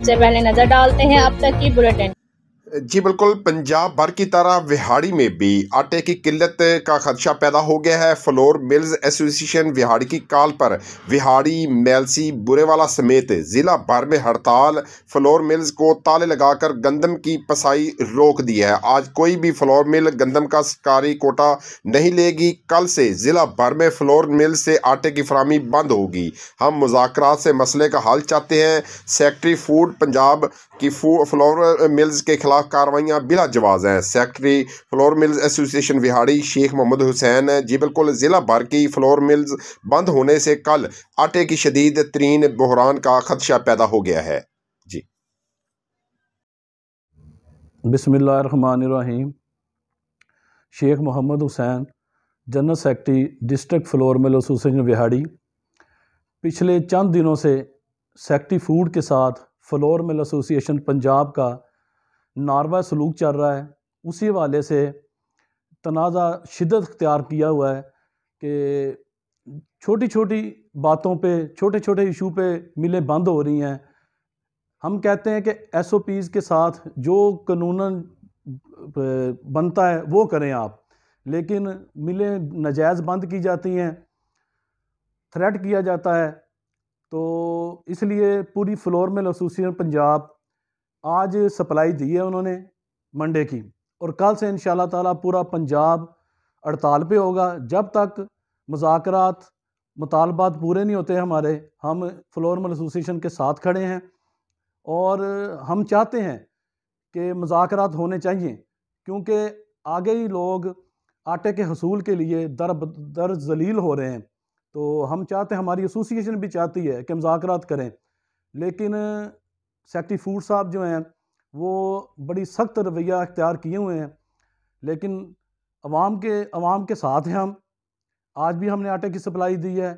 सबसे पहले नजर डालते हैं अब तक की बुलेटिन। जी बिल्कुल, पंजाब भर की तरह विहाड़ी में भी आटे की किल्लत का खदशा पैदा हो गया है। फ्लोर मिल्स एसोसिएशन विहाड़ी की कॉल पर विहाड़ी, मेलसी, बुरेवाला समेत ज़िला भर में हड़ताल। फ्लोर मिल्स को ताले लगाकर गंदम की पसाई रोक दी है। आज कोई भी फ्लोर मिल गंदम का सरकारी कोटा नहीं लेगी। कल से ज़िला भर में फ्लोर मिल से आटे की फराहमी बंद होगी। हम मुज़ाकरात से मसले का हल चाहते हैं। सेक्रेटरी फूड पंजाब की फ्लोर मिल्स के खिलाफ कार्रवाइयाँ बिला जवाज़ हैं। Secretary flour mills association Vehari Sheikh Mohammad Hussain. जी बिल्कुल, ज़िला भर की फ्लोर मिल्स बंद होने से कल आटे की शदीद तरीन बहरान का खदशा पैदा हो गया है। जी बिस्मिल्लाहिर्रहमानिर्रहीम। Sheikh Mohammad Hussain, general secretary district flour mill association Vehari. पिछले चंद दिनों से सेक्रेटरी फूड के साथ फ्लोर मिल एसोसिएशन पंजाब का नारवा सलूक चल रहा है। उसी हवाले से तनाज़ा शिद्दत इख्तियार किया हुआ है कि छोटी छोटी बातों पे, छोटे छोटे इशू पे मिलें बंद हो रही हैं। हम कहते हैं कि SOPs के साथ जो कानूनन बनता है वो करें आप, लेकिन मिलें नाजायज़ बंद की जाती हैं, थ्रेट किया जाता है। तो इसलिए पूरी फ्लोर मिल एसोसिएशन पंजाब आज सप्लाई दी है उन्होंने मंडे की, और कल से इंशाल्लाह ताला पूरा पंजाब हड़ताल पे होगा जब तक मुज़ाकरात मुतालबात पूरे नहीं होते हमारे। हम फ्लोर मिल एसोसिएशन के साथ खड़े हैं और हम चाहते हैं कि मुज़ाकरात होने चाहिए, क्योंकि आगे ही लोग आटे के हसूल के लिए दर जलील हो रहे हैं। तो हम चाहते हैं, हमारी एसोसिएशन भी चाहती है कि मुज़ाकरात करें, लेकिन सेक्रेटरी फूड साहब जो हैं वो बड़ी सख्त रवैया इख्तियार किए हुए हैं। लेकिन अवाम के साथ हैं हम। आज भी हमने आटे की सप्लाई दी है।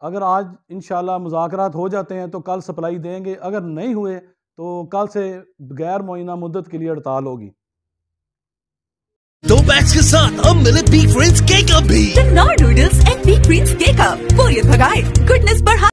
अगर आज इंशाल्लाह मुज़ाकरात हो जाते हैं तो कल सप्लाई देंगे, अगर नहीं हुए तो कल से गैर मुअय्यना मुद्दत के लिए हड़ताल होगी। दो बैग्स के साथ अब मिले बी प्रिंस केक अप भी। Noodles and B Prince cake up, बोरियत भगाए, गुडनेस बढ़ाए।